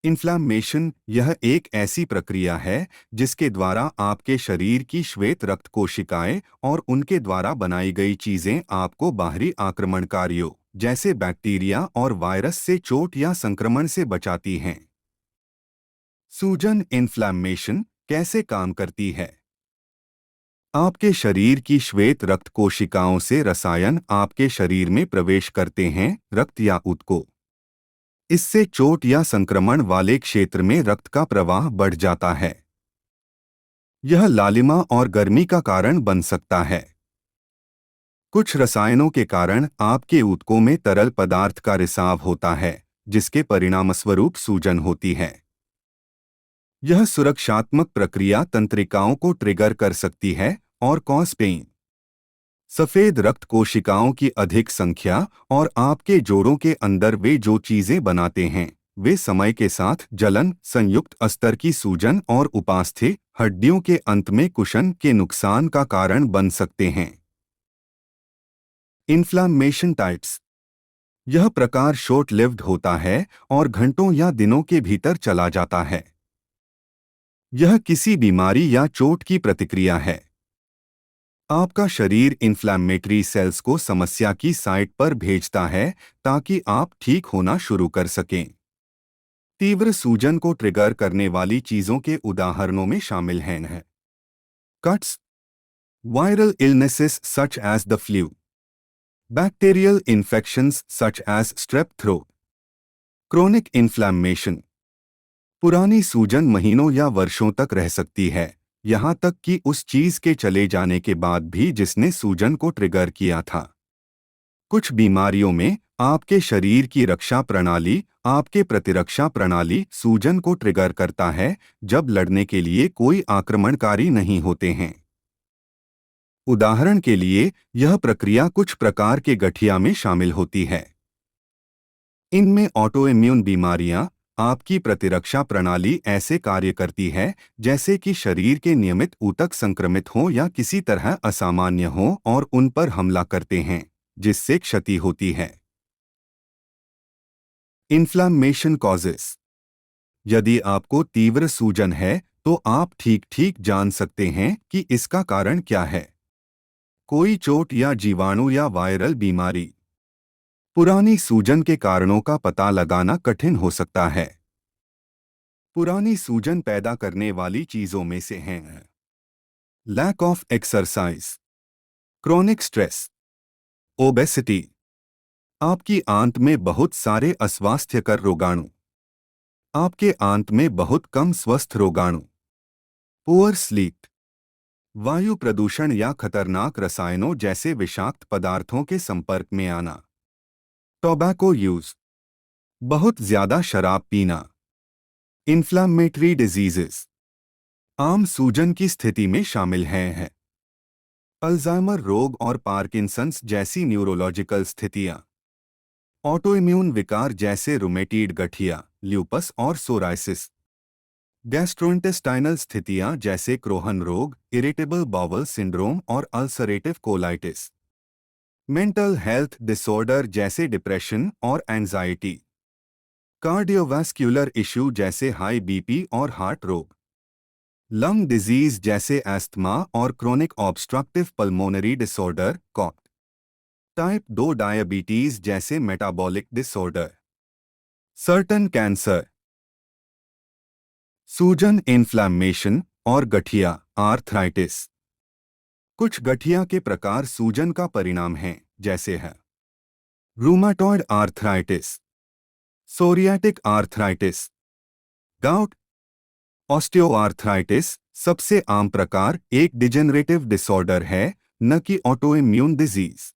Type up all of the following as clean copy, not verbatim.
Inflammation यह एक ऐसी प्रक्रिया है जिसके द्वारा आपके शरीर की श्वेत रक्त कोशिकाएं और उनके द्वारा बनाई गई चीजें आपको बाहरी आक्रमणकारियों जैसे बैक्टीरिया और वायरस से चोट या संक्रमण से बचाती हैं। सूजन इन्फ्लामेशन कैसे काम करती है? आपके शरीर की श्वेत रक्त कोशिकाओं से रसायन आपके शरीर में प्रवेश करते हैं, रक्त या ऊतकों। इससे चोट या संक्रमण वाले क्षेत्र में रक्त का प्रवाह बढ़ जाता है। यह लालिमा और गर्मी का कारण बन सकता है। कुछ रसायनों के कारण आपके ऊतकों में तरल पदार्थ का रिसाव होता है, जिसके परिणामस्वरूप सूजन होती है। यह सुरक्षात्मक प्रक्रिया तंत्रिकाओं को ट्रिगर कर सकती है और कॉज पेन। सफेद रक्त कोशिकाओं की अधिक संख्या और आपके जोड़ों के अंदर वे जो चीजें बनाते हैं, वे समय के साथ जलन, संयुक्त अस्तर की सूजन और उपास्थि हड्डियों के अंत में कुशन के नुकसान का कारण बन सकते हैं। Inflammation types. यह प्रकार शॉर्ट लिव्ड होता है और घंटों या दिनों के भीतर चला जाता है। यह किसी बीमारी या चोट की प्रतिक्रिया है। आपका शरीर इन्फ्लेमेटरी सेल्स को समस्या की साइट पर भेजता है ताकि आप ठीक होना शुरू कर सकें। तीव्र सूजन को ट्रिगर करने वाली चीजों के उदाहरणों में शामिल हैं cuts, viral illnesses such as the flu, bacterial infections such as strep throat, chronic inflammation. पुरानी सूजन महीनों या वर्षों तक रह सकती है, यहां तक कि उस चीज के चले जाने के बाद भी जिसने सूजन को ट्रिगर किया था। कुछ बीमारियों में आपके शरीर की रक्षा प्रणाली, आपके प्रतिरक्षा प्रणाली सूजन को ट्रिगर करता है जब लड़ने के लिए कोई आक्रमणकारी नहीं होते हैं। उदाहरण के लिए, यह प्रक्रिया कुछ प्रकार के गठिया में शामिल होती है। इनमें ऑटोइम्यून बीमारियां, आपकी प्रतिरक्षा प्रणाली ऐसे कार्य करती है जैसे कि शरीर के नियमित ऊतक संक्रमित हों या किसी तरह असामान्य हों और उन पर हमला करते हैं, जिससे क्षति होती है। Inflammation causes. यदि आपको तीव्र सूजन है तो आप ठीक जान सकते हैं कि इसका कारण क्या है। कोई चोट या जीवाणु या वायरल बीमारी। पुरानी सूजन के कारणों का पता लगाना कठिन हो सकता है। पुरानी सूजन पैदा करने वाली चीजों में से हैं lack of exercise, chronic stress, obesity, आपकी आंत में बहुत सारे अस्वास्थ्यकर रोगाणु, आपके आंत में बहुत कम स्वस्थ रोगाणु, पुअर स्लीप, वायु प्रदूषण या खतरनाक रसायनों जैसे विषाक्त पदार्थों के संपर्क में आना, टोबैको यूज, बहुत ज्यादा शराब पीना। इन्फ्लामेटरी डिजीजेस आम सूजन की स्थिति में शामिल हैं अल्जाइमर रोग और पार्किंसंस जैसी न्यूरोलॉजिकल स्थितियां, ऑटोइम्यून विकार जैसे रुमेटॉइड गठिया, ल्यूपस और सोराइसिस, गैस्ट्रोइंटेस्टाइनल स्थितियां जैसे क्रोहन रोग, इरिटेबल बाउल सिंड्रोम और ulcerative colitis, mental health disorder जैसे डिप्रेशन और एंजाइटी, कार्डियोवास्कुलर इश्यू जैसे हाई बीपी और हार्ट रोग, लंग डिजीज जैसे एस्थमा और क्रोनिक ऑब्स्ट्रक्टिव पल्मोनरी डिसऑर्डर कॉट, टाइप 2 डायबिटीज जैसे मेटाबॉलिक डिसऑर्डर, सर्टन कैंसर। सूजन, इन्फ्लेमेशन और गठिया, आर्थराइटिस। कुछ गठिया के प्रकार सूजन का परिणाम हैं, जैसे है rheumatoid arthritis, psoriatic arthritis, gout. Osteoarthritis सबसे आम प्रकार एक डिजेनरेटिव डिसऑर्डर है, न कि ऑटोइम्यून डिजीज।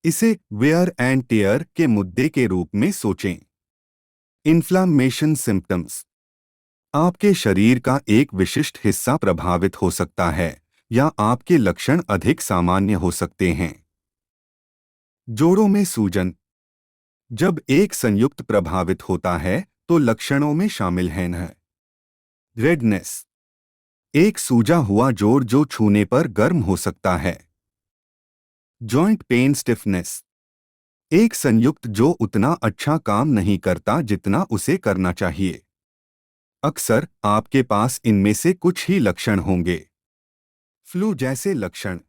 इसे वेयर एंड टेयर के मुद्दे के रूप में सोचें। Inflammation symptoms. आपके शरीर का एक विशिष्ट हिस्सा प्रभावित हो सकता है या आपके लक्षण अधिक सामान्य हो सकते हैं। जोड़ों में सूजन। जब एक संयुक्त प्रभावित होता है तो लक्षणों में शामिल हैं रेडनेस, एक सूजा हुआ जोड़ जो छूने पर गर्म हो सकता है। जॉइंट पेन, स्टिफनेस, एक संयुक्त जो उतना अच्छा काम नहीं करता जितना उसे करना चाहिए। अक्सर आपके पास इनमें से कुछ ही लक्षण होंगे। फ्लू जैसे लक्षण।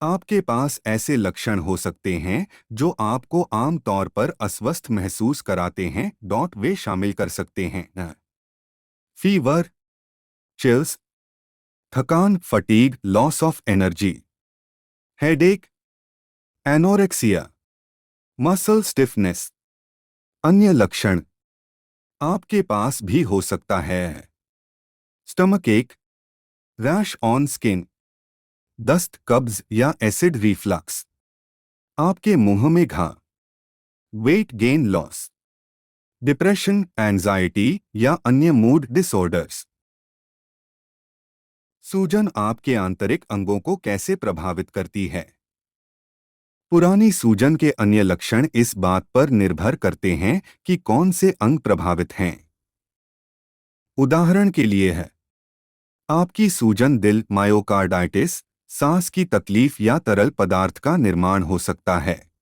आपके पास ऐसे लक्षण हो सकते हैं जो आपको आमतौर पर अस्वस्थ महसूस कराते हैं। वे शामिल कर सकते हैं फीवर, चिल्स, थकान, fatigue, loss of energy, headache, anorexia, muscle stiffness. अन्य लक्षण आपके पास भी हो सकता है स्टमक एक, रैश ऑन स्किन, दस्त, कब्ज या एसिड रिफ्लक्स, आपके मुंह में घा, weight gain loss, depression, anxiety या अन्य मूड डिसऑर्डर्स। सूजन आपके आंतरिक अंगों को कैसे प्रभावित करती है? पुरानी सूजन के अन्य लक्षण इस बात पर निर्भर करते हैं कि कौन से अंग प्रभावित हैं। उदाहरण के लिए है आपकी सूजन दिल, मायोकार्डाइटिस, सांस की तकलीफ या तरल पदार्थ का निर्माण हो सकता है।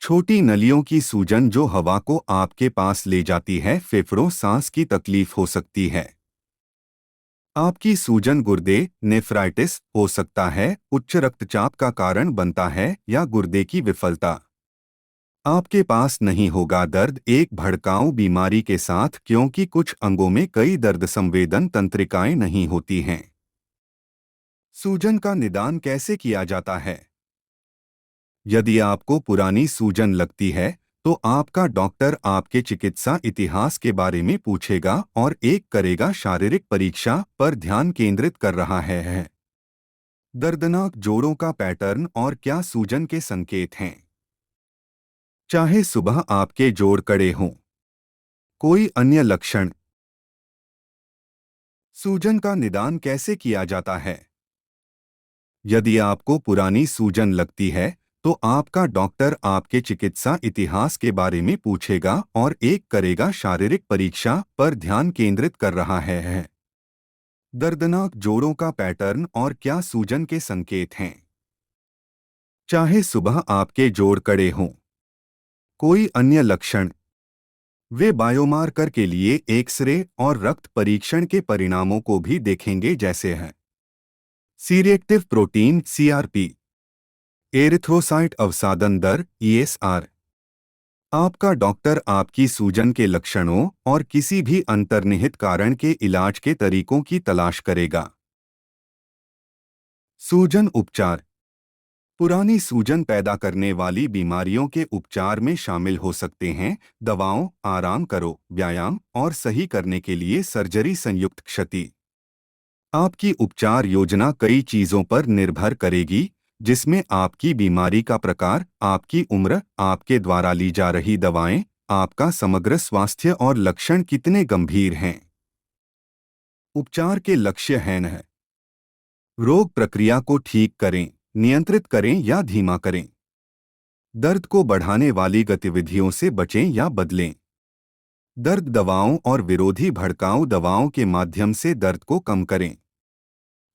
छोटी नलियों की सूजन जो हवा को आपके पास ले जाती है, फेफड़ों, सांस की तकलीफ हो सकती है। आपकी सूजन गुर्दे, नेफ्राइटिस हो सकता है, उच्च रक्तचाप का कारण बनता है या गुर्दे की विफलता। आपके पास नहीं होगा दर्द एक भड़काऊ बीमारी के साथ, क्योंकि कुछ अंगों में कई दर्द संवेदन तंत्रिकाएं नहीं होती हैं। सूजन का निदान कैसे किया जाता है? यदि आपको पुरानी सूजन लगती है तो आपका डॉक्टर आपके चिकित्सा इतिहास के बारे में पूछेगा और एक करेगा शारीरिक परीक्षा पर ध्यान केंद्रित कर रहा है। दर्दनाक जोड़ों का पैटर्न और क्या सूजन के संकेत हैं? चाहे सुबह आपके जोड़ कड़े हों। कोई अन्य लक्षण? सूजन का निदान कैसे किया जाता है? यदि आपको पुरानी सूजन लगती है तो आपका डॉक्टर आपके चिकित्सा इतिहास के बारे में पूछेगा और एक करेगा शारीरिक परीक्षा पर ध्यान केंद्रित कर रहा है। दर्दनाक जोड़ों का पैटर्न और क्या सूजन के संकेत हैं? चाहे सुबह आपके जोड़ कड़े हों। कोई अन्य लक्षण? वे बायोमार्कर के लिए एक्सरे और रक्त परीक्षण के परिणामों को भी देखेंगे, जैसे है सी-रिएक्टिव प्रोटीन (सीआरपी), एरिथ्रोसाइट अवसादन दर (ईएसआर). आपका डॉक्टर आपकी सूजन के लक्षणों और किसी भी अंतर्निहित कारण के इलाज के तरीकों की तलाश करेगा। सूजन उपचार। पुरानी सूजन पैदा करने वाली बीमारियों के उपचार में शामिल हो सकते हैं दवाओं, आराम करो, व्यायाम और सही करने के लिए सर्जरी। संयुक्त क्षति। आपकी उपचार योजना कई चीजों पर निर्भर करेगी, जिसमें आपकी बीमारी का प्रकार, आपकी उम्र, आपके द्वारा ली जा रही दवाएं, आपका समग्र स्वास्थ्य और लक्षण कितने गंभीर हैं। उपचार के लक्ष्य हैं रोग प्रक्रिया को ठीक करें, नियंत्रित करें या धीमा करें, दर्द को बढ़ाने वाली गतिविधियों से बचें या बदलें, दर्द दवाओं और विरोधी भड़काऊ दवाओं के माध्यम से दर्द को कम करें,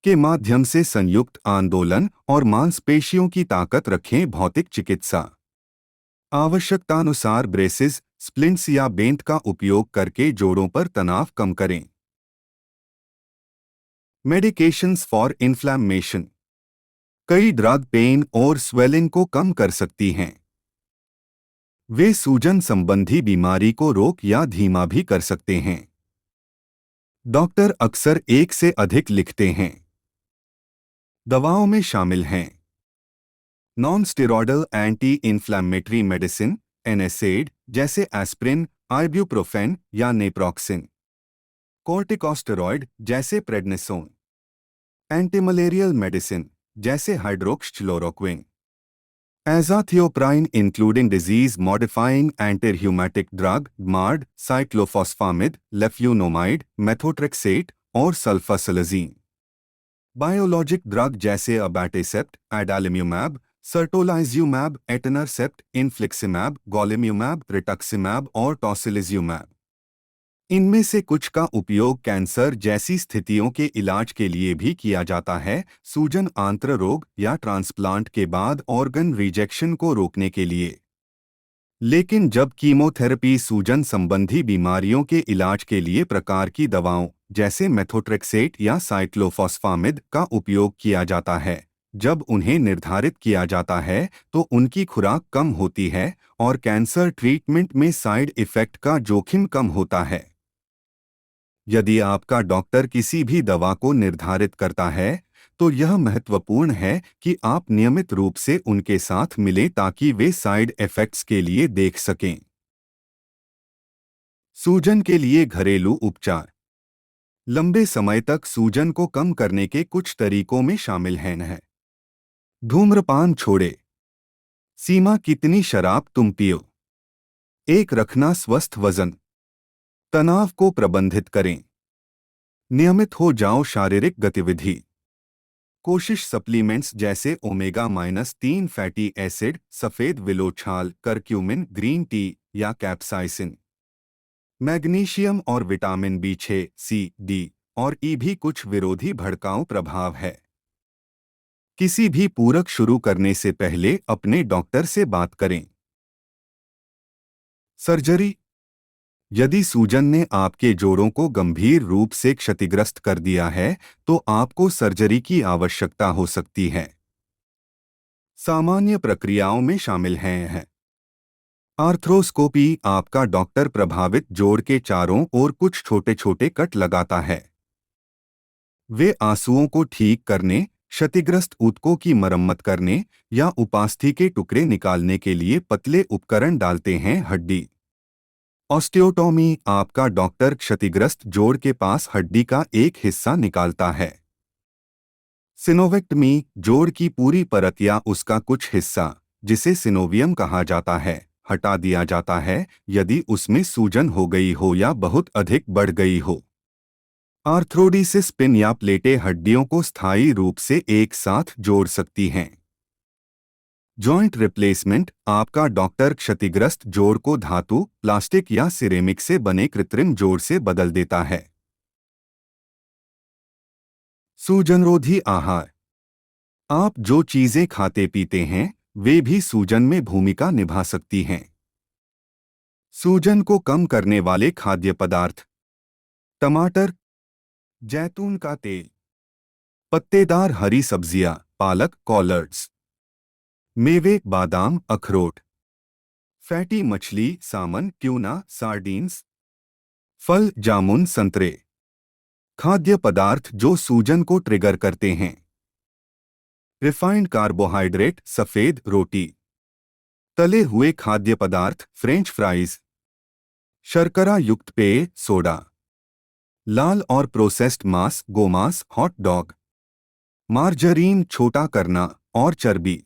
के माध्यम से संयुक्त आंदोलन और मांसपेशियों की ताकत रखें। भौतिक चिकित्सा। आवश्यकतानुसार ब्रेसेस, स्प्लिंट्स या बेंत का उपयोग करके जोड़ों पर तनाव कम करें। Medications for inflammation. कई ड्रग पेन और स्वेलिंग को कम कर सकती हैं। वे सूजन संबंधी बीमारी को रोक या धीमा भी कर सकते हैं। डॉक्टर अक्सर एक से अधिक लिखते हैं। दवाओं में शामिल हैं non steroidal anti inflammatory medicine (एनएसएड) जैसे एस्प्रिन, आइब्यूप्रोफेन या नेप्रोक्सिन, कॉर्टिकोस्टेरॉइड जैसे प्रेडनिसोन, एंटीमलेरियल मेडिसिन जैसे hydroxychloroquine, azathioprine including disease modifying antirheumatic drug (मार्ड), साइक्लोफॉस्फामिड, लेफ्लुनोमाइड, मेथोट्रेक्सेट और सल्फासलाजीन, बायोलॉजिक ड्रग जैसे अबैटेसेप्ट, एडालिम्यूमैब, सर्टोलाइज्यूमैब, एटनरसेप्ट, इन्फ्लिक्सिमैब, गोलिम्यूमैब, रिटक्सिमैब और टॉसिलिज्यूमैब। इनमें से कुछ का उपयोग कैंसर जैसी स्थितियों के इलाज के लिए भी किया जाता है, सूजन, आंत्र रोग या ट्रांसप्लांट के बाद ऑर्गन रिजेक्शन को रोकने के लिए। लेकिन जब कीमोथेरेपी सूजन संबंधी बीमारियों के इलाज के लिए प्रकार की दवाओं जैसे मेथोट्रेक्सेट या साइक्लोफॉस्फामिड का उपयोग किया जाता है, जब उन्हें निर्धारित किया जाता है तो उनकी खुराक कम होती है और कैंसर ट्रीटमेंट में साइड इफ़ेक्ट का जोखिम कम होता है। यदि आपका डॉक्टर किसी भी दवा को निर्धारित करता है, तो यह महत्वपूर्ण है कि आप नियमित रूप से उनके साथ मिलें ताकि वे साइड इफ़ेक्ट्स के लिए देख सकें। सूजन के लिए घरेलू उपचार। लंबे समय तक सूजन को कम करने के कुछ तरीकों में शामिल हैं। धूम्रपान छोड़े। सीमा कितनी शराब तुम पियो। एक रखना स्वस्थ वजन। तनाव को प्रबंधित करें। नियमित हो जाओ शारीरिक गतिविधि। कोशिश सप्लीमेंट्स जैसे ओमेगा-3 फैटी एसिड, सफ़ेद विलो छाल, करक्यूमिन, ग्रीन टी या कैप्साइसिन। मैग्नीशियम और विटामिन बी6, सी, डी और ई भी कुछ विरोधी भड़काऊ प्रभाव है। किसी भी पूरक शुरू करने से पहले अपने डॉक्टर से बात करें। सर्जरी। यदि सूजन ने आपके जोड़ों को गंभीर रूप से क्षतिग्रस्त कर दिया है, तो आपको सर्जरी की आवश्यकता हो सकती है। सामान्य प्रक्रियाओं में शामिल हैं। आर्थ्रोस्कोपी। आपका डॉक्टर प्रभावित जोड़ के चारों ओर कुछ छोटे छोटे कट लगाता है। वे आंसुओं को ठीक करने, क्षतिग्रस्त ऊतकों की मरम्मत करने या उपास्थि के टुकड़े निकालने के लिए पतले उपकरण डालते हैं। हड्डी ऑस्टियोटॉमी। आपका डॉक्टर क्षतिग्रस्त जोड़ के पास हड्डी का एक हिस्सा निकालता है। सिनोवेक्टमी। जोड़ की पूरी परत या उसका कुछ हिस्सा, जिसे सिनोवियम कहा जाता है, हटा दिया जाता है यदि उसमें सूजन हो गई हो या बहुत अधिक बढ़ गई हो। आर्थ्रोडिसिस। पिन या प्लेटें हड्डियों को स्थायी रूप से एक साथ जोड़ सकती हैं। Joint replacement. आपका डॉक्टर क्षतिग्रस्त जोड़ को धातु, प्लास्टिक या सिरेमिक से बने कृत्रिम जोड़ से बदल देता है। सूजनरोधी आहार। आप जो चीजें खाते पीते हैं, वे भी सूजन में भूमिका निभा सकती हैं। सूजन को कम करने वाले खाद्य पदार्थ। टमाटर, जैतून का तेल, पत्तेदार हरी सब्जियां, पालक, कॉलर्ड्स, मेवे, बादाम, अखरोट, फैटी मछली, सामन, ट्यूना, सार्डीन्स, फल, जामुन, संतरे। खाद्य पदार्थ जो सूजन को ट्रिगर करते हैं। रिफाइंड कार्बोहाइड्रेट, सफेद रोटी, तले हुए खाद्य पदार्थ, फ्रेंच फ्राइज, शर्करा युक्त पेय, सोडा, लाल और प्रोसेस्ड मांस, गोमांस, हॉट डॉग, मार्जरीन, छोटा करना और चर्बी।